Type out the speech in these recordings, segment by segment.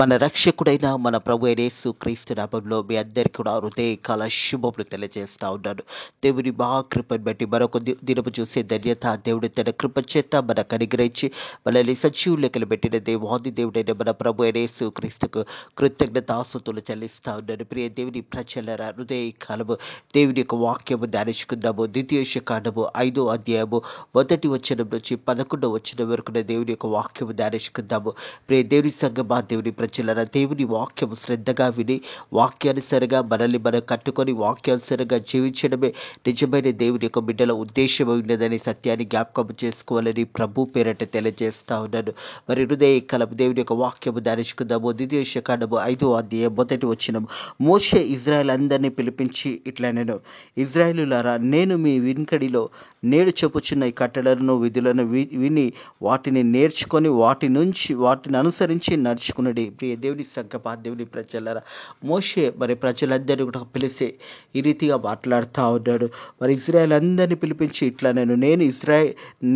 మన రక్షకుడైన మన ప్రభు అయిన యేసు క్రీస్తు నామములో మీ అందరికీ కూడా హృదయకాల శుభములు తెలియజేస్తా ఉన్నాను. దేవుని మహాకృపను బట్టి మరొక దినము చూసే ధన్యత దేవుడి తన కృప చేత మనకు అనుగ్రహించి మనల్ని సజీవ లెక్కలు పెట్టిన దేవాది దేవుడైన మన ప్రభు అయిన యేసు క్రీస్తుకు కృతజ్ఞతాస్తుతులు చెల్లిస్తా ఉన్నాను. ప్రియ దేవుని ప్రజలరా, హృదయకాలము దేవుని యొక్క వాక్యము ధ్యానించుకుందాము. ద్వితీయోపదేశకాండము 5వ అధ్యాయము 1వ వచనం నుంచి 11వ వచనం వరకు దేవుని యొక్క వాక్యము ధ్యానించుకుందాము. ప్రియ దేవుని సంగమా, దేవుని ప్రజలరా, దేవుని వాక్యము శ్రద్ధగా విని వాక్యానుసరంగా మనల్ని మనం కట్టుకొని వాక్యానుసరంగా జీవించడమే నిజమైన దేవుని యొక్క బిడ్డల ఉద్దేశం ఉన్నదని సత్యాన్ని జ్ఞాపకం చేసుకోవాలని ప్రభు పేరట తెలియజేస్తా ఉన్నాను. మరి హృదయ కలము దేవుని యొక్క వాక్యము ధ్యానించుకుందాము. ద్వితీయోపదేశకాండము 5వ అధ్యాయం 1వ వచనం. మోషే ఇజ్రాయెల్ అందరినీ పిలిపించి ఇట్లా నేను, ఇజ్రాయేలులారా, నేను మీ వెనుకడిలో నేడు చెప్పుచున్న ఈ కట్టడలను విధులను విని వాటిని నేర్చుకొని వాటిని అనుసరించి నడుచుకున్నది. ప్రియ దేవుని సంగమా, దేవుని ప్రజలరా, మోషే మరి ప్రజలందరినీ కూడా పిలిచి ఈ రీతిగా మాట్లాడుతూ ఉన్నాడు. మరి ఇజ్రాయెల్ అందరినీ పిలిపించి ఇట్లా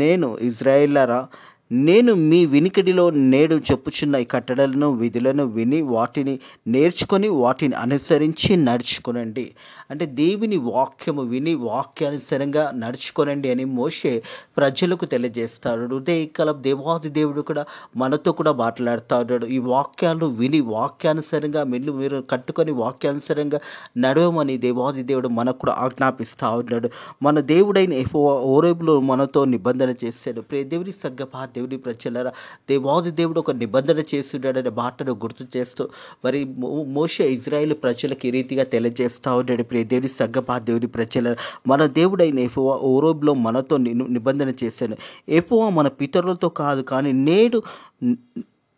నేను ఇజ్రాయేలారా, నేను మీ వినికిడిలో నేడు చెప్పుచున్న ఈ కట్టడలను విధులను విని వాటిని నేర్చుకొని వాటిని అనుసరించి నడుచుకొనండి. అంటే దేవుని వాక్యము విని వాక్యానుసారంగా నడుచుకొనండి అని మోషే ప్రజలకు తెలియజేస్తాడు. హృదయకాలం దేవాది దేవుడు కూడా మనతో కూడా మాట్లాడుతూ ఉన్నాడు. ఈ వాక్యాలు విని వాక్యానుసారంగా మీరు కట్టుకొని వాక్యానుసారంగా నడవమని దేవాది దేవుడు మనకు కూడా ఆజ్ఞాపిస్తూ ఉన్నాడు. మన దేవుడైన యెహోవా హోరేబులో మనతో నిబంధన చేశాడు. ప్రియ దేవుని సంగమా, దేవుని ప్రజలరా, దేవాది దేవుడు ఒక నిబంధన చేస్తున్నాడనే మాటను గుర్తు చేస్తూ మరి మోషే ఇజ్రాయేల్ ప్రజలకు ఈ రీతిగా తెలియజేస్తా ఉన్నాడు. ప్రియ దేవుని సంగమా, దేవుని ప్రజలరా, మన దేవుడైన యెహోవా హోరేబులో మనతో నిబంధన చేశాను. యెహోవా మన పితరులతో కాదు, కానీ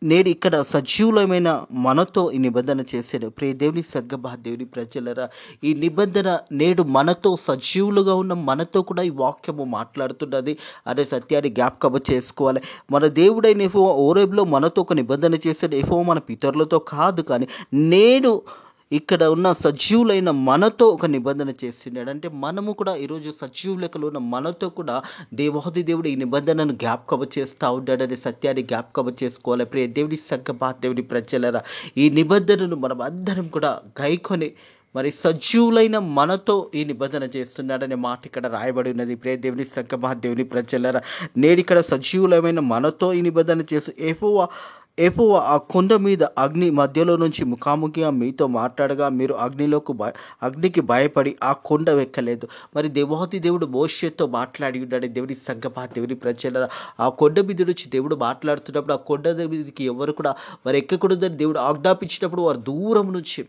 నేడు ఇక్కడ సజీవులమైన మనతో ఈ నిబంధన చేశాడు. ప్రియ దేవుని సంగమా, దేవుని ప్రజలరా, ఈ నిబంధన నేడు మనతో సజీవులుగా ఉన్న మనతో కూడా ఈ వాక్యము మాట్లాడుతున్నది అనే సత్యాన్ని జ్ఞాపకం చేసుకోవాలి. మన దేవుడైన యెహోవా హోరేబులో మనతో ఒక నిబంధన చేశాడు. యెహోవా మన పితరులతో కాదు, కానీ నేడు ఇక్కడ ఉన్న సజీవులైన మనతో ఒక నిబంధన చేస్తున్నాడు. అంటే మనము కూడా ఈరోజు సజీవు లెక్కలో ఉన్న మనతో కూడా దేవాది దేవుడు ఈ నిబంధనను జ్ఞాపకం చేస్తూ ఉన్నాడనే సత్యాన్ని జ్ఞాపకం చేసుకోవాలి. ప్రియ దేవుని సంగమా, దేవుని ప్రజలరా, ఈ నిబంధనను మనం అందరం కూడా గైకొని మరి సజీవులైన మనతో ఈ నిబంధన చేస్తున్నాడనే మాట ఇక్కడ రాయబడి ఉన్నది. ప్రియ దేవుని సంగమా, దేవుని ప్రజలరా, నేడు ఇక్కడ సజీవులమైన మనతో ఈ నిబంధన చేస్తూ యెహోవా ఆ కొండ మీద అగ్ని మధ్యలో నుంచి ముఖాముఖిగా మీతో మాట్లాడగా మీరు అగ్నికి భయపడి ఆ కొండ ఎక్కలేదు. మరి దేవాది దేవుడు మోషేతో మాట్లాడి ఉన్నాడు. దేవుని సంగమా, దేవుని ప్రజలరా, ఆ కొండ మీద నుంచి దేవుడు మాట్లాడుతున్నప్పుడు ఆ కొండ మీదకి ఎవరు కూడా మరి ఎక్కకూడదని దేవుడు ఆజ్ఞాపించినప్పుడు వారు దూరం నుంచి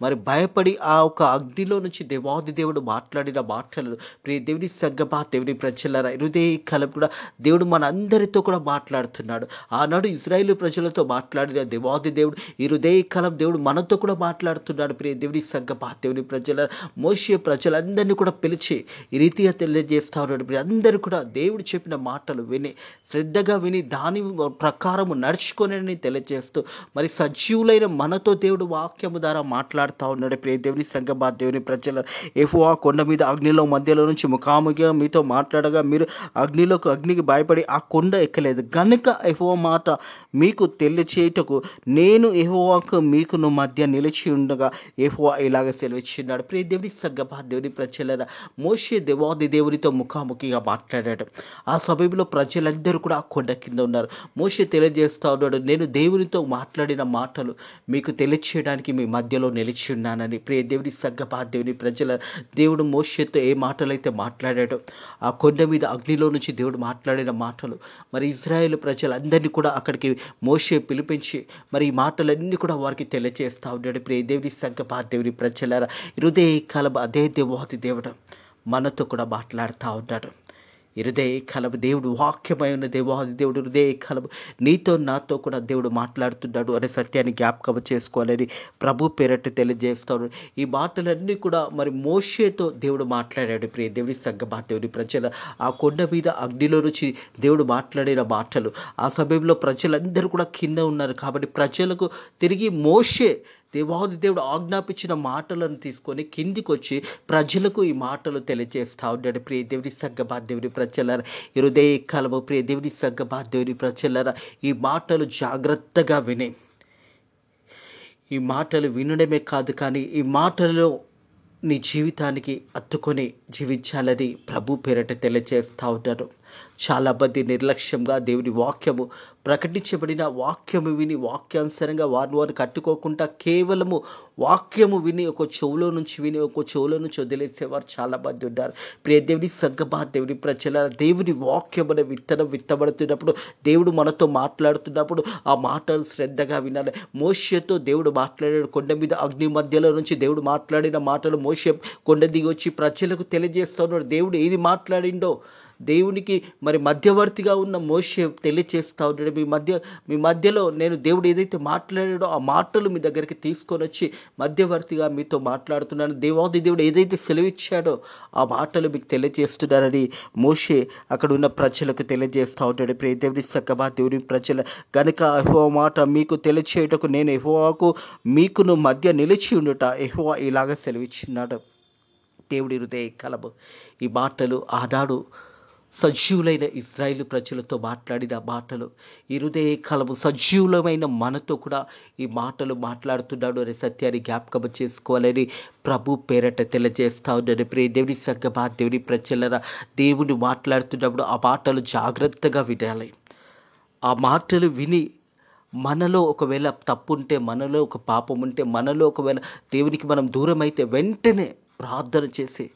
మరి భయపడి ఆ ఒక అగ్నిలో నుంచి దేవాది దేవుడు మాట్లాడిన మాటలు ప్రియ దేవుని సంగమా, దేవుని ప్రజలరా, హృదయ కాలం కూడా దేవుడు మన అందరితో కూడా మాట్లాడుతున్నాడు. ఆనాడు ఇజ్రాయేలు ప్రజలతో మాట్లాడిన దేవాది దేవుడు ఈ హృదయ కాలం దేవుడు మనతో కూడా మాట్లాడుతున్నాడు. ప్రియ దేవుని సంగమా, దేవుని ప్రజల మోషే ప్రజలందరినీ కూడా పిలిచి ఈ రీతిగా తెలియజేస్తా ఉన్నాడు. అందరూ కూడా దేవుడు చెప్పిన మాటలు విని శ్రద్ధగా విని దాని ప్రకారము నడుచుకొని తెలియజేస్తూ మరి సజీవులైన మనతో దేవుడు వాక్యము ద్వారా మాట్లాడుతూ ఉన్నాడు. ప్రియ దేవుని సంగమా, దేవుని ప్రజల యెహోవా కొండ మీద అగ్నిలో మధ్యలో నుంచి ముఖాముఖిగా మీతో మాట్లాడగా మీరు అగ్నికి భయపడి ఆ కొండ ఎక్కలేదు గనుక యెహోవా మాట మీకు తెలియచేయుటకు నేను యెహోవాకు మీకును మధ్య నిలిచి ఉండగా యెహోవా ఇలాగ సెలవిచ్చినాడు. ప్రియ దేవుని సంగమా, దేవుని ప్రజలరా, మోషే దేవాది దేవునితో ముఖాముఖిగా మాట్లాడాడు. ఆ సమయంలో ప్రజలందరూ కూడా ఆ కొండ కింద ఉన్నారు. మోషే తెలియజేస్తా ఉన్నాడు, నేను దేవునితో మాట్లాడిన మాటలు మీకు తెలియచేయడానికి మీ మధ్యలో నిలిచి ఉన్నానని. ప్రియ దేవుని సంగమా, దేవుని ప్రజల దేవుడు మోషేతో ఏ మాటలైతే మాట్లాడాడో ఆ కొండ మీద అగ్నిలో నుంచి దేవుడు మాట్లాడిన మాటలు మరి ఇజ్రాయేల్ ప్రజలందరినీ కూడా అక్కడికి మోషే పిలిపించి మరి ఈ మాటలన్నీ కూడా వారికి తెలియజేస్తా ఉన్నాడు. ప్రియ దేవుని సంగమా, దేవుని ప్రజలారా, హృదయ కాలం అదే దేవాది దేవుడు మనతో కూడా మాట్లాడుతూ ఉన్నాడు. హృదయ కలము దేవుడు వాక్యమై ఉన్న దేవాది దేవుడు హృదయ కలము నీతో నాతో కూడా దేవుడు మాట్లాడుతున్నాడు అనే సత్యాన్ని జ్ఞాపకం చేసుకోవాలని ప్రభు పేరట తెలియజేస్తాడు. ఈ మాటలన్నీ కూడా మరి మోషేతో దేవుడు మాట్లాడాడు. ప్రియ దేవుని సంగమా, దేవుని ప్రజల ఆ కొండ మీద అగ్నిలో నుంచి దేవుడు మాట్లాడిన మాటలు ఆ సమయంలో ప్రజలందరూ కూడా కింద ఉన్నారు. కాబట్టి ప్రజలకు తిరిగి మోషే దేవాది దేవుడు ఆజ్ఞాపించిన మాటలను తీసుకొని కిందికి వచ్చి ప్రజలకు ఈ మాటలు తెలియజేస్తా ఉన్నాడు. ప్రియ దేవుని సంగమా, దేవుని ప్రజలారా, ఈ హృదయ కాలము ప్రియ దేవుని సంగమా, దేవుని ప్రజలారా, ఈ మాటలు జాగ్రత్తగా విని ఈ మాటలు వినడమే కాదు, కానీ ఈ మాటలలో నీ జీవితానికి అత్తుకొని జీవించాలని ప్రభు పేరట తెలియజేస్తూ ఉంటారు. చాలామంది నిర్లక్ష్యంగా దేవుని వాక్యము ప్రకటించబడిన వాక్యము విని వాక్యానుసారంగా వారు కట్టుకోకుండా కేవలము వాక్యము విని ఒక చెవులో నుంచి విని ఒక చెవులో నుంచి వదిలేసేవారు చాలామంది ఉన్నారు. ప్రియ దేవుని సంగమా, దేవుని ప్రజల, దేవుని వాక్యం అనే విత్తనం విత్తబడుతున్నప్పుడు, దేవుడు మనతో మాట్లాడుతున్నప్పుడు ఆ మాటలు శ్రద్ధగా వినాలి. మోషేతో దేవుడు మాట్లాడాడు. కొండ మీద అగ్ని మధ్యలో నుంచి దేవుడు మాట్లాడిన మాటలు మోషే కొండ దిగి వచ్చి ప్రజలకు తెలియజేస్తున్నాడు. దేవుడు ఏది మాట్లాడిండో దేవునికి మరి మధ్యవర్తిగా ఉన్న మోషే తెలియచేస్తా ఉన్నాడు. మీ మధ్యలో నేను దేవుడు ఏదైతే మాట్లాడాడో ఆ మాటలు మీ దగ్గరికి తీసుకొని వచ్చి మధ్యవర్తిగా మీతో మాట్లాడుతున్నాను. దేవుడు ఏదైతే సెలవిచ్చాడో ఆ మాటలు మీకు తెలియజేస్తున్నారని మోషే అక్కడ ఉన్న ప్రజలకు తెలియజేస్తూ ఉంటాడు. ప్రియ దేవుని సకమా, దేవుని ప్రజల కనుక యెహోవా మాట మీకు తెలియచేయుటకు నేను యెహోవాకు మీకును మధ్య నిలిచి ఉండుట యెహోవా ఇలాగ సెలవిచ్చినాడు. దేవుడి హృదయ కలము. ఈ మాటలు ఆనాడు సజీవులైన ఇశ్రాయేలు ప్రజలతో మాట్లాడిన మాటలు ఈ హృదయ కాలము సజీవులమైన మనతో కూడా ఈ మాటలు మాట్లాడుతున్నాడు అనే సత్యాన్ని జ్ఞాపకం చేసుకోవాలని ప్రభు పేరట తెలియజేస్తా ఉన్నాడు. ప్రియ దేవుని సంగమా, దేవుని ప్రజలరా, దేవుని మాట్లాడుతున్నప్పుడు ఆ మాటలు జాగ్రత్తగా వినాలి. ఆ మాటలు విని మనలో ఒకవేళ తప్పు ఉంటే, మనలో ఒక పాపం ఉంటే, మనలో ఒకవేళ దేవునికి మనం దూరం అయితే వెంటనే ప్రార్థన చేసి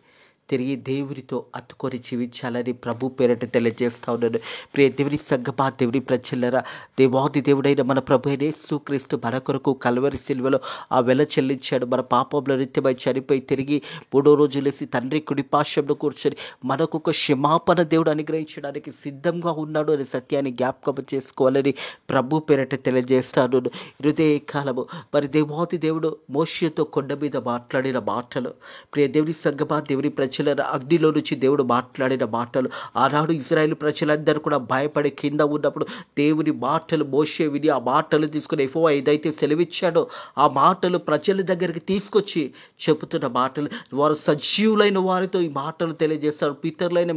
తిరిగి దేవునితో అత్తుకొని జీవించాలని ప్రభు పేరట తెలియజేస్తా ఉన్నాడు. ప్రియ దేవుని సంగమా, దేవుని ప్రజలరా, దేవాది దేవుడైన మన ప్రభు అయిన యేసుక్రీస్తు మన కొరకు కల్వరి సిలువలో ఆ వెల చెల్లించాడు. మన పాపంలో నిత్యమై చనిపోయి తిరిగి మూడో రోజు లేసి తండ్రి కుడి పార్శ్వంలో కూర్చొని మనకు ఒక క్షమాపణ దేవుడు అనుగ్రహించడానికి సిద్ధంగా ఉన్నాడు అనే సత్యాన్ని జ్ఞాపకం చేసుకోవాలని ప్రభు పేరట తెలియజేస్తాడు. హృదయ కాలము మరి దేవాది దేవుడు మోషేతో కొండ మీద మాట్లాడిన మాటలు, ప్రియ దేవుని సంగమా, దేవుని ప్రజల అగ్నిలో నుంచి దేవుడు మాట్లాడిన మాటలు, ఆనాడు ఇశ్రాయేలు ప్రజలందరూ కూడా భయపడి కింద ఉన్నప్పుడు దేవుని మాటలు మోషే విని ఆ మాటలు తీసుకుని యెహోవా ఏదైతే సెలవిచ్చాడో ఆ మాటలు ప్రజల దగ్గరికి తీసుకొచ్చి చెబుతున్న మాటలు, వారు సజీవులైన వారితో ఈ మాటలు తెలియజేస్తారు. పితరులైన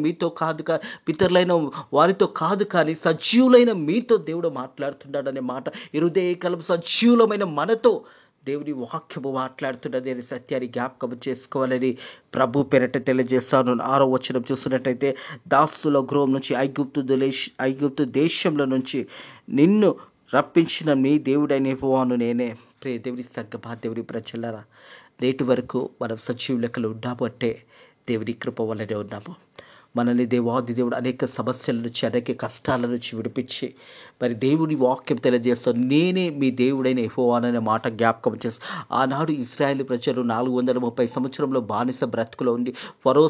వారితో కాదు కానీ సజీవులైన మీతో దేవుడు మాట్లాడుతున్నాడనే మాట ఈ హృదయకాలం సజీవులమైన మనతో దేవుని వాక్యము మాట్లాడుతున్నది అనే సత్యాన్ని జ్ఞాపకం చేసుకోవాలని ప్రభు పేరట తెలియజేస్తాను. 6వ వచనం చూసినట్టయితే, దాసుల గృహం నుంచి ఐగుప్తు దేశంలో నుంచి నిన్ను రప్పించిన మీ దేవుడైన యెహోవాను నేనే. ప్రియ దేవుని సంగమా, దేవుని ప్రజలరా, నేటి వరకు మనం సజీవ లెక్కలు ఉన్నాము అంటే దేవుని కృప వల్లనే ఉన్నాము. మనల్ని దేవాది దేవుడు అనేక సమస్యల నుంచి, అనేక కష్టాల నుంచి విడిపించి మరి దేవుని వాక్యం తెలియజేస్తాను. నేనే మీ దేవుడైన యెహోవాను అనే మాట జ్ఞాపకం చేస్తాను. ఆనాడు ఇశ్రాయేలు ప్రజలు 430 సంవత్సరంలో బానిస బ్రతుకులో ఉండి ఫరో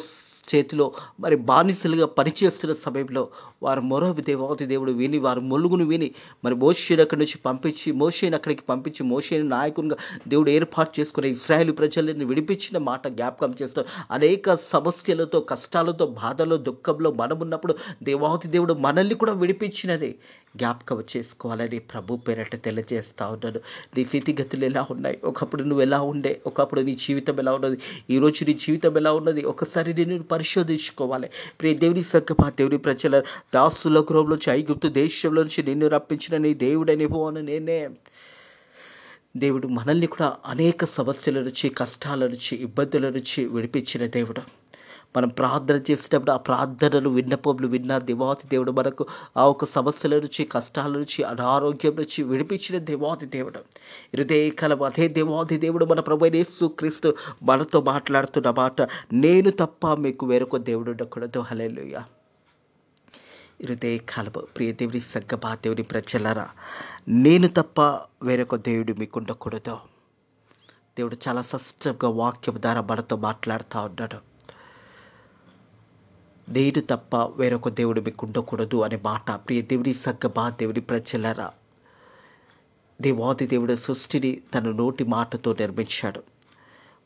చేతిలో మరి బానిసలుగా పనిచేస్తున్న సమయంలో వారు దేవాది దేవుడు విని, వారు మొలుగును విని మరి మోషేని అక్కడికి పంపించి మోషేని నాయకునిగా దేవుడు ఏర్పాటు చేసుకుని ఇశ్రాయేలు ప్రజలను విడిపించిన మాట జ్ఞాపకం చేస్తారు. అనేక సమస్యలతో, కష్టాలతో, బాధలో, దుఃఖంలో మనమున్నప్పుడు దేవాది దేవుడు మనల్ని కూడా విడిపించినది జ్ఞాపకం చేసుకోవాలని ప్రభు పేరట తెలియజేస్తా ఉన్నాను. నీ స్థితిగతులు ఎలా ఉన్నాయి? ఒకప్పుడు నువ్వు ఎలా ఉండే? ఒకప్పుడు నీ జీవితం ఎలా ఉన్నది? ఈరోజు నీ జీవితం ఎలా ఉన్నది? ఒకసారి నేను పరిశోధించుకోవాలి. ప్రియ దేవుని సంగమా, దేవుని ప్రజల, దాసుల గృహంలోంచి ఐగుప్తు దేశంలో నుంచి నిన్ను రప్పించిన నీ దేవుడైన యెహోవాను నేనే. దేవుడు మనల్ని కూడా అనేక సమస్యల నుంచి, కష్టాల నుంచి, ఇబ్బందుల నుంచి విడిపించిన దేవుడు. మనం ప్రార్థన చేసేటప్పుడు ఆ ప్రార్థనలు, విన్నపములు విన్న దేవాది దేవుడు మనకు ఆ ఒక సమస్యల నుంచి, కష్టాల నుంచి, అనారోగ్యం నుంచి విడిపించిన దేవాది దేవుడు. హృదయకాలం అదే దేవాది దేవుడు మన ప్రభువైన యేసుక్రీస్తు మనతో మాట్లాడుతున్న మాట, నేను తప్ప మీకు వేరొక దేవుడు ఉండకూడదు. హల్లెలూయా. హృదయకాలము ప్రియ దేవుని సంగమా, దేవుని ప్రజలరా, నేను తప్ప వేరొక దేవుడు మీకు ఉండకూడదు. దేవుడు చాలా స్పష్టంగా వాక్యం ద్వారా మనతో మాట్లాడుతూ ఉన్నాడు. నేను తప్ప వేరొక దేవుడు మీకు ఉండకూడదు అనే మాట. ప్రియ దేవుని సంగమా, దేవుని ప్రజలరా, దేవాది దేవుడు సృష్టిని తన నోటి మాటతో నిర్మించాడు.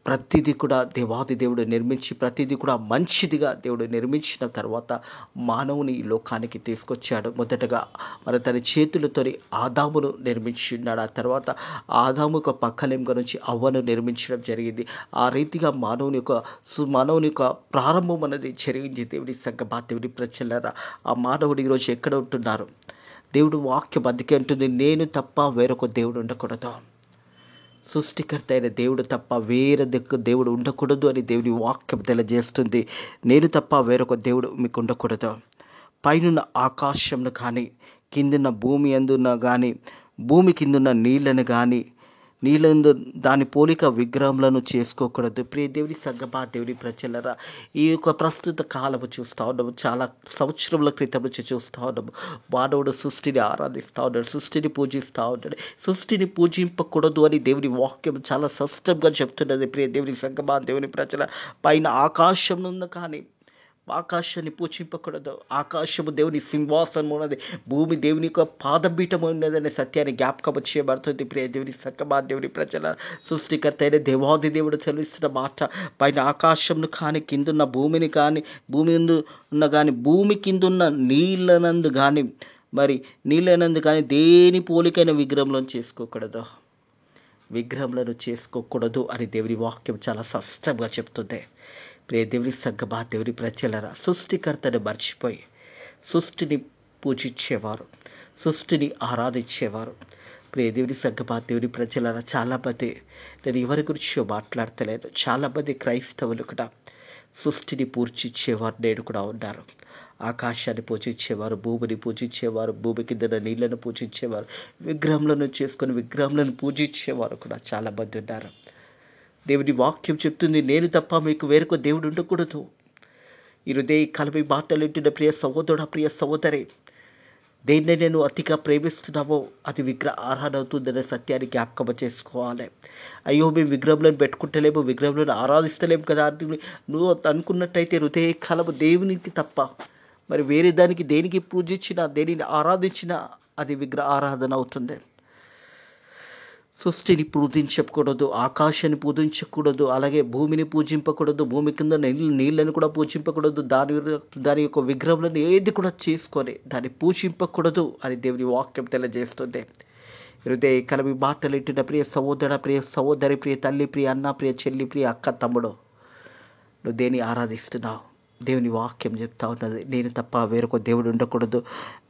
ప్రతిదీ కూడా దేవాది దేవుడు నిర్మించి ప్రతిదీ కూడా మంచిదిగా దేవుడు నిర్మించిన తర్వాత మానవుని ఈ లోకానికి తీసుకొచ్చాడు. మొదటగా మరి తన చేతులతో ఆదామును నిర్మించున్నాడు. ఆ తర్వాత ఆదాము యొక్క పక్కలెంగ నుంచి అవ్వను నిర్మించడం జరిగింది. ఆ రీతిగా మానవుని యొక్క ప్రారంభం అనేది జరిగింది. దేవుని సంగమా, దేవుని ప్రజలరా, ఆ మానవుడు ఈరోజు ఎక్కడ ఉంటున్నారు? దేవుడు వాక్యం అందుకే అంటుంది, నేను తప్ప వేరొక దేవుడు ఉండకూడదు. సృష్టికర్త అయిన దేవుడు తప్ప వేరే దేవుడు ఉండకూడదు అని దేవుని వాక్యం తెలియజేస్తుంది. నేను తప్ప వేరొక దేవుడు మీకు ఉండకూడదు. పైనున్న ఆకాశంను కానీ, కిందున్న భూమి అందున్న కానీ, భూమి కిందున్న నీళ్ళను కానీ, నీళ్ళందు దాని పోలిక విగ్రహములను చేసుకోకూడదు. ప్రియ దేవుని సంగమా, దేవుని ప్రజలరా, ఈ యొక్క ప్రస్తుత కాలము చూస్తూ ఉన్నాము. చాలా సంవత్సరముల క్రితం నుంచి చూస్తూ ఉన్నాము. మానవుడు సృష్టిని ఆరాధిస్తూ ఉన్నాడు, సృష్టిని పూజిస్తూ ఉన్నాడు. సృష్టిని పూజింపకూడదు అని దేవుని వాక్యం చాలా స్పష్టంగా చెప్తున్నది. ప్రియ దేవుని సంగమా, దేవుని ప్రజల, పైన ఆకాశం ఉన్న కానీ ఆకాశాన్ని పూజింపకూడదు. ఆకాశము దేవుని సింహాసనం ఉన్నది, భూమి దేవుని యొక్క పాదపీఠం ఉన్నదనే సత్యాన్ని జ్ఞాపకం చేయబడుతుంది. ప్రియ దేవుని సంగమా, దేవుని ప్రజల, సృష్టికర్త అయిన దేవాది దేవుడు చదివిస్తున్న మాట, పైన ఆకాశంను కానీ, కిందున్న భూమిని కానీ, భూమి ఉన్న కానీ, భూమి కిందున్న నీళ్ళనందు కానీ, మరి నీళ్ళనందు కానీ దేని పోలికైన విగ్రహంలో చేసుకోకూడదు, విగ్రహంలను చేసుకోకూడదు అని దేవుని వాక్యం చాలా స్పష్టంగా చెప్తుంది. ప్రియ దేవుని సంగమా, దేవుని ప్రజలరా, సృష్టికర్తను మర్చిపోయి సృష్టిని పూజించేవారు, సృష్టిని ఆరాధించేవారు. ప్రియ దేవుని సంగమా, దేవుని ప్రజలరా, చాలామంది, నేను ఎవరి గురించి మాట్లాడతలేను, చాలామంది క్రైస్తవులు కూడా సృష్టిని పూజించేవారు నేడు కూడా ఉన్నారు. ఆకాశాన్ని పూజించేవారు, భూమిని పూజించేవారు, భూమి కింద నీళ్లను పూజించేవారు, విగ్రహములను చేసుకొని విగ్రహములను పూజించేవారు కూడా చాలామంది ఉన్నారు. దేవుని వాక్యం చెప్తుంది, నేను తప్ప మీకు వేరొక దేవుడు ఉండకూడదు. ఈ హృదయ కలవి మాటలు వింటున్న ప్రియ సహోదరుడా, ప్రియ సహోదరి, దేన్ని నేను అతిగా ప్రేమిస్తున్నావో అది విగ్రహ ఆరాధన అవుతుందనే సత్యాన్ని జ్ఞాపకం చేసుకోవాలి. అయ్యో, మేము విగ్రహంలను పెట్టుకుంటలేము, విగ్రహంలను ఆరాధిస్తలేము కదా అని నువ్వు అనుకున్నట్టయితే హృదయ కలము దేవునికి తప్ప మరి వేరే దానికి దేనికి పూజించినా, దేనిని ఆరాధించినా అది విగ్రహ ఆరాధన అవుతుంది. సృష్టిని పూజించకూడదు, ఆకాశాన్ని పూజించకూడదు, అలాగే భూమిని పూజింపకూడదు, భూమి కింద నీళ్ళని కూడా పూజింపకూడదు, దాని యొక్క విగ్రహాలను ఏది కూడా చేసుకొని దాన్ని పూజింపకూడదు అని దేవుని వాక్యం తెలియజేస్తుంది. హృదయ కలవి మాటలు ఇంటున్న ప్రియ సహోదర, ప్రియ సహోదరి, ప్రియ తల్లి, ప్రియ అన్న, ప్రియ చెల్లి, ప్రియ అక్క, తమ్ముడు, నువ్వు దేన్ని ఆరాధిస్తున్నావు? దేవుని వాక్యం చెప్తా ఉన్నది, నేను తప్ప వేరొక దేవుడు ఉండకూడదు.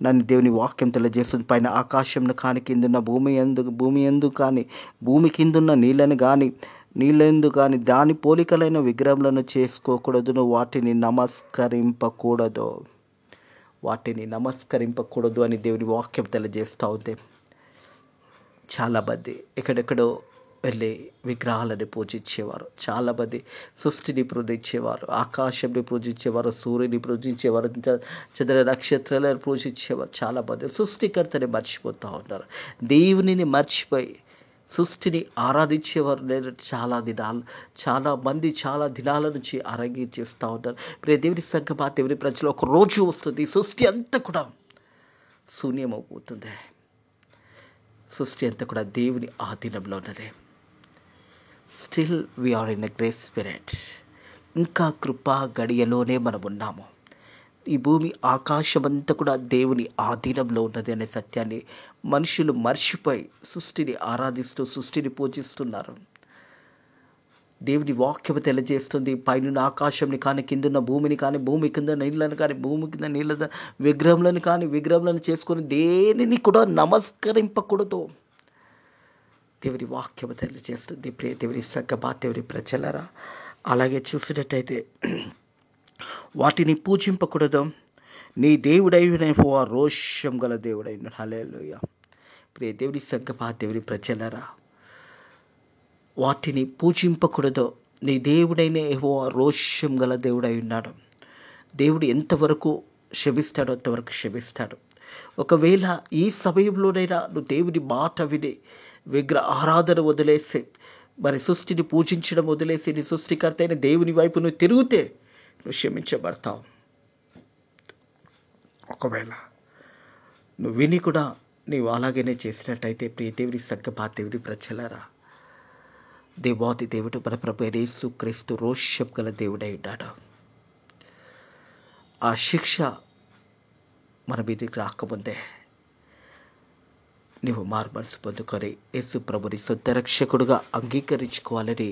నన్ను దేవుని వాక్యం తెలియజేస్తుంది. పైన ఆకాశంను కానీ, కిందున్న భూమి ఎందు కానీ, భూమి కిందున్న నీళ్ళను కానీ, నీళ్ళెందు కానీ దాని పోలికలైన విగ్రహములను చేసుకోకూడదు, వాటిని నమస్కరింపకూడదు అని దేవుని వాక్యం తెలియజేస్తూ ఉంది. చాలామంది ఎక్కడెక్కడో వెళ్ళి విగ్రహాలను పూజించేవారు, చాలామంది సృష్టిని పూజించేవారు, ఆకాశంని పూజించేవారు, సూర్యుని పూజించేవారు, చంద్ర నక్షత్రాలను పూజించేవారు. చాలామంది సృష్టికర్తని మర్చిపోతూ ఉన్నారు, దేవునిని మర్చిపోయి సృష్టిని ఆరాధించేవారు నేను చాలా మంది చాలా దినాల నుంచి చేస్తూ ఉన్నారు. ప్రియ దేవుని సంగమా, దేవుని ప్రజలు, ఒక రోజు వస్తుంది సృష్టి అంతా కూడా శూన్యమైపోతుంది. సృష్టి అంతా కూడా దేవుని ఆధీనంలో ఉన్నది. Still we are in a great spirit. ఇంకా కృపా గడియలోనే మనం ఉన్నాము. ఈ భూమి ఆకాశం అంతా కూడా దేవుని ఆధీనంలో ఉన్నది అనే సత్యాన్ని మనుషులు మర్చిపోయి సృష్టిని ఆరాధిస్తూ సృష్టిని పూజిస్తున్నారు. దేవుని వాక్యం తెలియజేస్తుంది, పైన ఆకాశంని కానీ, కిందున్న భూమిని కానీ, భూమి కింద నీళ్ళను కానీ, భూమి కింద నీళ్ళ విగ్రహములను కానీ, విగ్రహములను చేసుకొని దేనిని కూడా నమస్కరింపకూడదు. దేవుని వాక్యం తెలియజేస్తుంది. ప్రియ దేవుని సంగమా, దేవుని ప్రజలరా, అలాగే చూసినట్టయితే వాటిని పూజింపకూడదు. నీ దేవుడైన యెహోవా రోషం గల దేవుడైన. హల్లెలూయా. ప్రియ దేవుని సంగమా, దేవుని ప్రజలరా, వాటిని పూజింపకూడదు. నీ దేవుడైన యెహోవా రోషం గల దేవుడై ఉన్నాడు. దేవుడు ఎంతవరకు క్షమిస్తాడో అంతవరకు క్షమిస్తాడు. ఒకవేళ ఈ సమయంలోనైనా నువ్వు దేవుని మాట విని విగ్రహ ఆరాధన వదిలేసి, మరి సృష్టిని పూజించడం వదిలేసి నీ సృష్టికర్త అయిన దేవుని వైపు నువ్వు తిరిగితే నువ్వు క్షమించబడతావు. ఒకవేళ నువ్వు విని కూడా నీవు అలాగనే చేసినట్టయితే, ప్రియ దేవుని సంగమా, దేవుని ప్రజలరా, దేవాది దేవుడు మన ప్రభువైన యేసుక్రీస్తు రోషం గల దేవుడై ఉన్నాడు. ఆ శిక్ష మన మీదకి రాకముందే నీవు మారుమనసు పొందుకొని యేసు ప్రభుని సొంత రక్షకుడుగా అంగీకరించుకోవాలని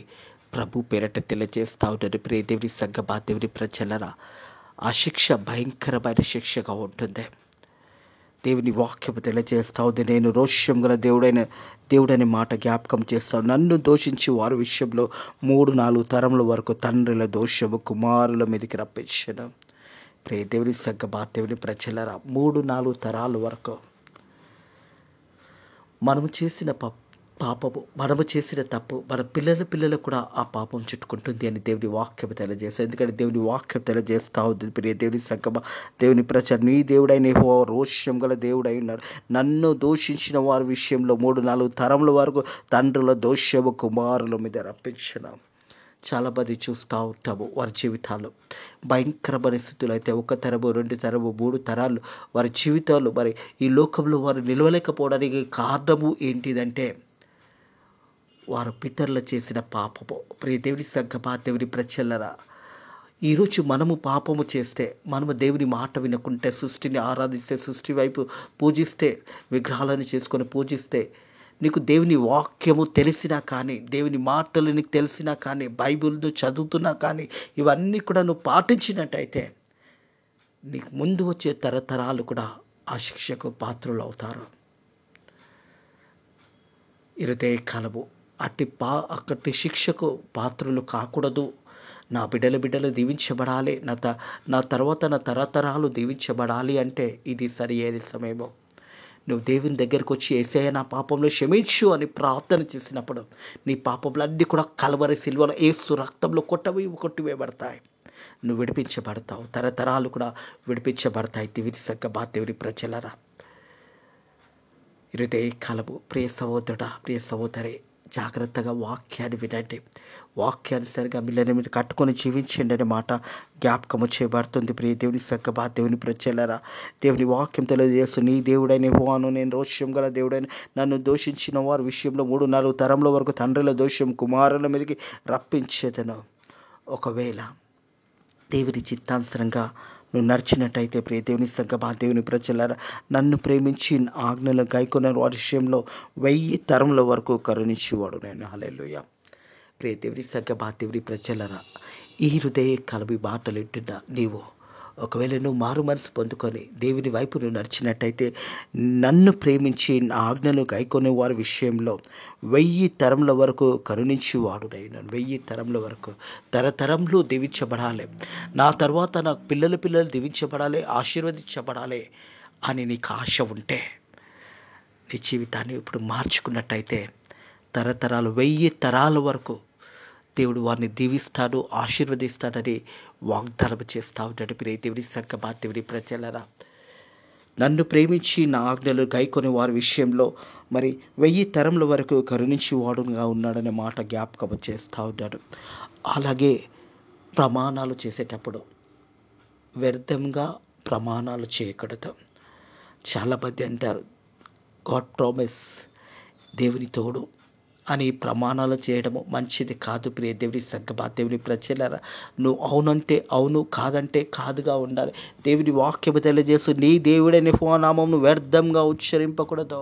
ప్రభు పేరట తెలియజేస్తా ఉన్నాడు. ప్రియ దేవుని సంగమా, దేవుని ప్రజలరా, ఆ శిక్ష భయంకరమైన శిక్షగా ఉంటుంది. దేవుని వాక్యము తెలియజేస్తా ఉంది. నేను రోషం గల దేవుడనే మాట జ్ఞాపకం చేస్తాను. నన్ను దోషించి వారి విషయంలో 3-4 తరముల వరకు తండ్రుల దోషము కుమారుల మీదకి రప్పించను. దేవుని సంగమా, దేవుని ప్రజలరా, 3-4 తరాల వరకు మనము చేసిన పాపము, మనము చేసిన తప్పు మన పిల్లలకు కూడా ఆ పాపం చుట్టుకుంటుంది అని దేవుని వాక్యం తెలియజేస్తాం. ఎందుకంటే దేవుని వాక్యం తెలియజేస్తా ఉంది. ప్రియ దేవుని సంగమ, దేవుని ప్రజ, నీ దేవుడైన యెహోవా రోషం గల దేవుడై ఉన్నాడు. నన్ను దూషించిన వారి విషయంలో 3-4 తరముల వరకు తండ్రుల దోషము కుమారుల మీద రప్పించిన. చాలామంది చూస్తూ ఉంటాము వారి జీవితాలు భయంకర పరిస్థితులు అయితే 1 తరము 2 తరము 3 తరాలు వారి జీవితాలు మరి ఈ లోకంలో వారు నిలవలేకపోవడానికి కారణము ఏంటిదంటే వారు పితరులు చేసిన పాపము. ప్రియ దేవుని సంగమా, దేవుని ప్రజలరా, ఈరోజు మనము పాపము చేస్తే, మనము దేవుని మాట వినకుంటే, సృష్టిని ఆరాధిస్తే, సృష్టి వైపు పూజిస్తే, విగ్రహాలను చేసుకొని పూజిస్తే, నీకు దేవుని వాక్యము తెలిసినా కానీ, దేవుని మాటలు నీకు తెలిసినా కానీ, బైబిల్ను చదువుతున్నా కానీ, ఇవన్నీ కూడా నువ్వు పాటించినట్టయితే నీకు ముందు వచ్చే తరతరాలు కూడా ఆ శిక్షకు పాత్రులు అవుతారు. ఇరుదే కాలము అట్టి శిక్షకు పాత్రులు కాకూడదు. నా బిడ్డలు దీవించబడాలి, నా తర్వాత నా తరతరాలు దీవించబడాలి అంటే ఇది సరి అయిన సమయము. నువ్వు దేవుని దగ్గరకు వచ్చి యేసయ్యా నా పాపంలో క్షమించు అని ప్రార్థన చేసినప్పుడు నీ పాపములన్నీ కూడా కల్వరి సిలువలో యేసు రక్తంలో కొట్టివేయబడతాయి. నువ్వు విడిపించబడతావు, తరతరాలు కూడా విడిపించబడతాయి. దేవుని సంగమా, దేవుని ప్రజలరా, హృదయ కాలము ప్రియ సహోదరుడా, ప్రియ సహోదరి, జాగ్రత్తగా వాక్యాన్ని వినండి. వాక్యానుసారిగా మిమ్మల్ని మీరు కట్టుకొని జీవించండి అనే మాట జ్ఞాపకము చేయబడుతుంది. ప్రియ దేవుని సంగమా, దేవుని ప్రజలరా, దేవుని వాక్యం తెలియజేస్తూ, నీ దేవుడైన యెహోవాను, నేను రోషం గల దేవుడైన, నన్ను దోషించిన వారి విషయంలో 3-4 తరముల వరకు తండ్రుల దోషం కుమారుల మీదకి రప్పించేదను. ఒకవేళ దేవుని చిత్తానుసారంగా నువ్వు నడిచినట్టయితే ప్రియ దేవుని సంగమా, దేవుని ప్రజలారా, నన్ను ప్రేమించి ఆజ్ఞలు గైకొన్న వారి విషయంలో 1000 తరముల వరకు కరుణించేవాడు నేను. హల్లెలూయా. ప్రియ దేవుని సంగమా, దేవుని ప్రజలారా, ఈ హృదయ కలవి మాటలు వింటున్నా నీవు ఒకవేళ నువ్వు మారు మనసు పొందుకొని దేవుని వైపు నువ్వు నడిచినట్టయితే, నన్ను ప్రేమించి నా ఆజ్ఞలు గైకొనే వారి విషయంలో 1000 తరముల వరకు కరుణించేవాడు నేను. 1000 తరముల వరకు, తరతరములు దీవించబడాలి, నా తర్వాత నా పిల్లలు దీవించబడాలి, ఆశీర్వదించబడాలి అని నీకు ఆశ ఉంటే, నీ జీవితాన్ని ఇప్పుడు మార్చుకున్నట్టయితే తరతరాలు 1000 తరాల వరకు దేవుడు వారిని దీవిస్తాడు, ఆశీర్వదిస్తాడని వాగ్దానం చేస్తూ ఉంటాడు. ప్రియ దేవుని సంగమా, దేవుని ప్రజలరా, నన్ను ప్రేమించి నా ఆజ్ఞలు గైకొని వారి విషయంలో మరి 1000 తరముల వరకు కరుణించి వాడుగా ఉన్నాడనే మాట జ్ఞాపకం చేస్తూ ఉన్నాడు. అలాగే ప్రమాణాలు చేసేటప్పుడు వ్యర్థంగా ప్రమాణాలు చేయకూడదు. చాలామంది అంటారు గాడ్ ప్రామిస్, దేవుని తోడు అని ప్రమాణాలు చేయడము మంచిది కాదు. ప్రియ దేవుని సంగమా, దేవుని ప్రజలరా, నువ్వు అవునంటే అవును, కాదంటే కాదుగా ఉండాలి. దేవుని వాక్యము తెలియజేస్తూ, నీ దేవుడైన యెహోవా నామమును వ్యర్థంగా ఉచ్చరింపకూడదు.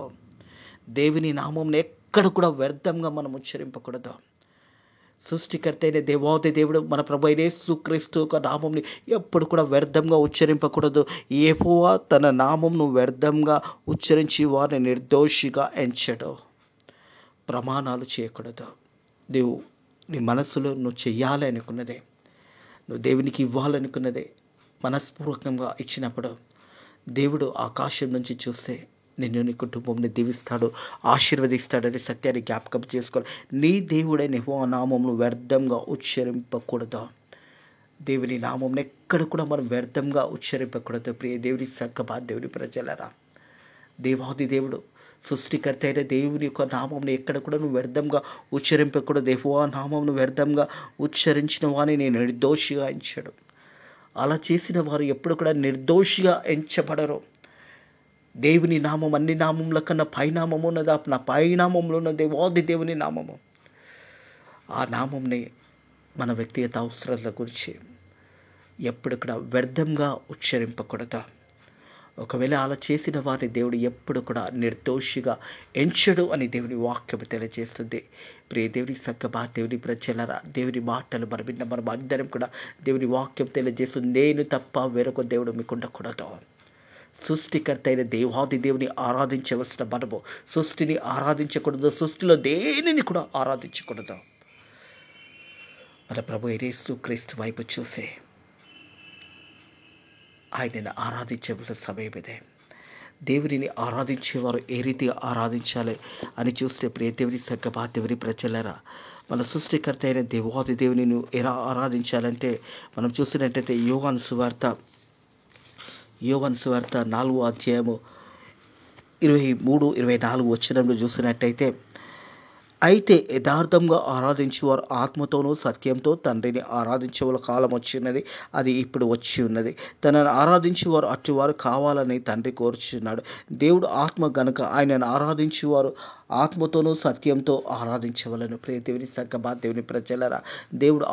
దేవుని నామంను ఎక్కడ కూడా వ్యర్థంగా మనం ఉచ్చరింపకూడదు. సృష్టికర్త అయిన దేవాది దేవుడు మన ప్రభు అయిన యేసుక్రీస్తు యొక్క నామంని ఎప్పుడు కూడా వ్యర్థంగా ఉచ్చరింపకూడదు. యెహోవా తన నామంను వ్యర్థంగా ఉచ్చరించి వారిని నిర్దోషిగా ఎంచడు. ప్రమాణాలు చేయకూడదు. నీ మనసులో నువ్వు చెయ్యాలి అనుకున్నదే, నువ్వు దేవునికి ఇవ్వాలనుకున్నదే మనస్పూర్వకంగా ఇచ్చినప్పుడు దేవుడు ఆకాశం నుంచి చూస్తే నిన్ను, నీ కుటుంబంని దీవిస్తాడు, ఆశీర్వదిస్తాడని సత్యాన్ని జ్ఞాపకం చేసుకోవాలి. నీ దేవుడైన యెహోవా నామమును వ్యర్థంగా ఉచ్చరింపకూడదు. దేవుని నామం ఎక్కడ కూడా మనం వ్యర్థంగా ఉచ్చరింపకూడదు. ప్రియ దేవుని సంగమా, దేవుని ప్రజలరా, దేవాది దేవుడు సృష్టికర్త అయిన దేవుని యొక్క నామంను ఎక్కడ కూడా నువ్వు వ్యర్థంగా ఉచ్చరింపకూడదు. యెహోవా నామంను వ్యర్థంగా ఉచ్చరించిన వారిని నేను నిర్దోషిగా ఎంచడు. అలా చేసిన వారు ఎప్పుడు కూడా నిర్దోషిగా ఎంచబడరు. దేవుని నామం అన్ని నామముల కన్నా పైనామము ఉన్నది. నా పైనామంలో ఉన్న దేవాది దేవుని నామము. ఆ నామంని మన వ్యక్తిగత అవసరాల గురించి ఎప్పుడు కూడా వ్యర్థంగా ఉచ్చరింపకూడదు. ఒకవేళ అలా చేసిన వారిని దేవుడు ఎప్పుడు కూడా నిర్దోషిగా ఎంచడు అని దేవుని వాక్యము తెలియజేస్తుంది. ప్రియ దేవుని సంగమా, దేవుని ప్రజలరా, దేవుని మాటలు మనం అందరం కూడా దేవుని వాక్యం తెలియజేస్తుంది. నేను తప్ప వేరొక దేవుడు మీకు ఉండకూడదు. సృష్టికర్త అయిన దేవాది దేవుని ఆరాధించవలసిన మనము సృష్టిని ఆరాధించకూడదు, సృష్టిలో దేనిని కూడా ఆరాధించకూడదు. మన ప్రభు యేసు క్రీస్తు వైపు చూసే ఆయనను ఆరాధించవలసిన సమయం ఇదే. దేవునిని ఆరాధించేవారు ఏ రీతిగా ఆరాధించాలి అని చూస్తే ప్రియ దేవుని సంగమా, దేవుని ప్రజలారా, మన సృష్టికర్త అయిన దేవాది దేవుని ఎలా ఆరాధించాలంటే మనం చూసినట్టయితే యోహాను సువార్త 4వ అధ్యాయము 23-24 వచనంలో చూసినట్టయితే, అయితే యథార్థంగా ఆరాధించేవారు ఆత్మతోనూ సత్యంతో తండ్రిని ఆరాధించేవాళ్ళ కాలం వచ్చిన్నది, అది ఇప్పుడు వచ్చి ఉన్నది. తనను ఆరాధించేవారు అటువారు కావాలని తండ్రి కోరుచున్నాడు. దేవుడు ఆత్మ గనుక ఆయనను ఆరాధించేవారు ఆత్మతోనూ సత్యంతో ఆరాధించవలను. ప్రియ దేవుని సంగమా, దేవుని ప్రజలరా, దేవుడు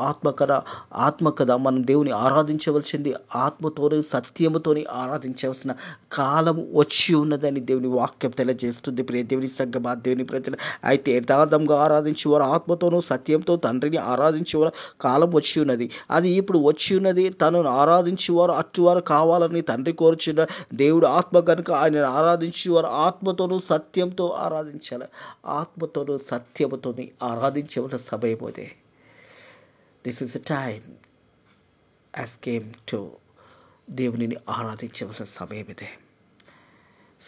ఆత్మ కదా. మనం దేవుని ఆరాధించవలసింది ఆత్మతోని సత్యముతోని ఆరాధించవలసిన కాలం వచ్చి ఉన్నదని దేవుని వాక్యం తెలియజేస్తుంది. ప్రియ దేవుని సంగమా, దేవుని ప్రజలు, అయితే యథార్థంగా ఆరాధించేవారు ఆత్మతోనూ సత్యంతో తండ్రిని ఆరాధించేవారు కాలం వచ్చి ఉన్నది, అది ఇప్పుడు వచ్చి ఉన్నది. తనను ఆరాధించేవారు అట్టువారు కావాలని తండ్రి కోరుచున్న దేవుడు ఆత్మ కనుక ఆయనను ఆరాధించేవారు ఆత్మతోనూ సత్యంతో ఆరాధించాలి. ఆత్మతోనూ సత్యముతోని ఆరాధించవలసిన సమయం అదే. This is a time as came to దేవునిని ఆరాధించవలసిన సమయం ఇదే.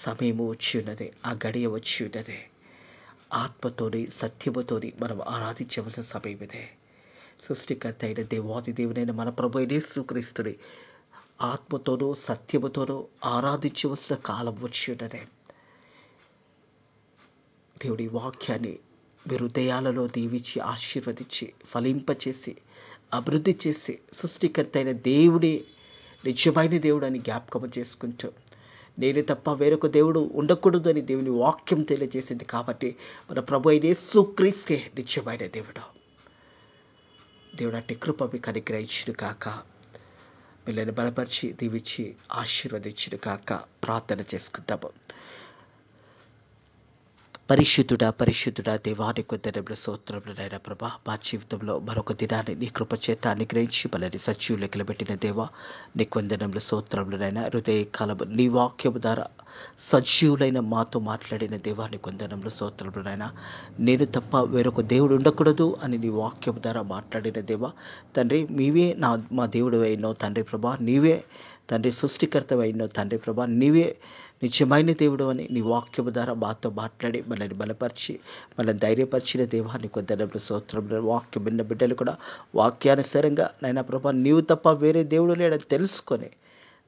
సమయము వచ్చి ఉన్నది, ఆ గడియ వచ్చి ఉన్నది. ఆత్మతోని సత్యముతోని మనం ఆరాధించవలసిన సమయం ఇదే. సృష్టికర్త అయిన దేవాది దేవునైన మన ప్రభు యేసు క్రీస్తుని ఆత్మతోనూ సత్యముతోనూ ఆరాధించవలసిన కాలం వచ్చి ఉన్నది. దేవుడి వాక్యాన్ని మీ హృదయాలలో దీవించి ఆశీర్వదించి ఫలింపచేసి అభివృద్ధి చేసి సృష్టికర్త అయిన దేవుడే నిజమైన దేవుడు అని జ్ఞాపకం చేసుకుంటూ, నేనే తప్ప వేరొక దేవుడు ఉండకూడదు అని దేవుని వాక్యం తెలియజేసింది. కాబట్టి మన ప్రభు అయిన యేసు క్రీస్తే నిజమైన దేవుడు. దేవుడు అట్టి కృప మీకు అనుగ్రహించును కాక, మిమ్మల్ని బలపరిచి దీవించి ఆశీర్వదించును కాక. ప్రార్థన చేసుకుందాము. పరిశుద్ధుడా దేవానికి వందనములు, స్తోత్రములు నాయన ప్రభా. మా జీవితంలో మరొక దినాన్ని నీ కృప చేత అనుగ్రహించి మనని సజీవులు లెక్కలబెట్టిన దేవా, నీకు వందనములు, స్తోత్రములు నాయన. హృదయ కాలము నీ వాక్యము ద్వారా సజీవులైన మాతో మాట్లాడిన దేవా, నీకు వందనములు, స్తోత్రములు నాయన. నేను తప్ప వేరొక దేవుడు ఉండకూడదు అని నీ వాక్యము ద్వారా మాట్లాడిన దేవా తండ్రి, నీవే మా దేవుడు అయినావు తండ్రి ప్రభా. నీవే తండ్రి సృష్టికర్త అయినావు తండ్రి ప్రభా. నీవే నిజమైన దేవుడు అని నీ వాక్యము ద్వారా మాతో మాట్లాడి మనల్ని బలపరిచి మనల్ని ధైర్యపరిచిన దేవాన్ని కొందరు స్తోత్రములు. వాక్యం విన్న బిడ్డలు కూడా వాక్యానుసారంగా నైనా ప్రభా నీవు తప్ప వేరే దేవుడు లేడని తెలుసుకొని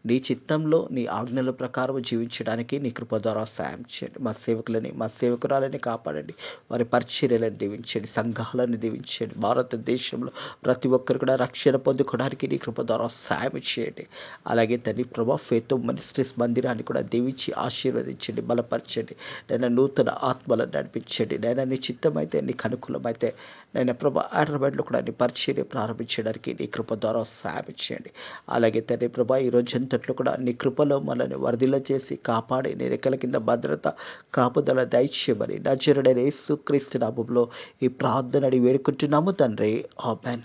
నీ చిత్తంలో నీ ఆజ్ఞల ప్రకారం జీవించడానికి నీ కృప ద్వారా సాయం చేయండి. మా సేవకులని మా సేవకురాలని కాపాడండి. వారి పరిచర్యలను దీవించండి, సంఘాలను దీవించండి. భారతదేశంలో ప్రతి ఒక్కరు కూడా రక్షణ పొందుకోవడానికి నీ కృప ద్వారా సాయం చేయండి. అలాగే తండ్రి ప్రభా ఫేత్ మినిస్ట్రీస్ మందిరాన్ని కూడా దీవించి ఆశీర్వదించండి, బలపరచండి. నేను నూతన ఆత్మలను నడిపించండి. నేను నీ చిత్తమైతే నీకు అనుకూలమైతే నేను ప్రభా హైదరాబాద్లో కూడా నీ పరిచర్య ప్రారంభించడానికి నీ కృప ద్వారా సాయం చేయండి. అలాగే తండ్రి ప్రభా ఈ రోజు అంతట్లో కూడా నీ కృపలో మనల్ని వరదిలో చేసి కాపాడి నీ రెక్కల కింద భద్రత కాపుదల దయచేయమని నజరుడైన యేసుక్రీస్తు నామములో ఈ ప్రార్థన వేడుకుంటున్నాము తండ్రి, ఆమేన్.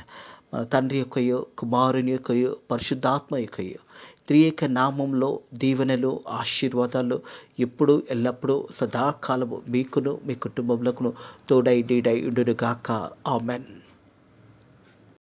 మన తండ్రి యొక్కయో కుమారుని యొక్కయో పరిశుద్ధాత్మ యొక్కయో త్రియేక నామంలో దీవెనలు ఆశీర్వాదాలు ఎప్పుడు ఎల్లప్పుడూ సదాకాలము మీకును మీ కుటుంబములకును తోడై నీడై ఉండును గాక. ఆమేన్.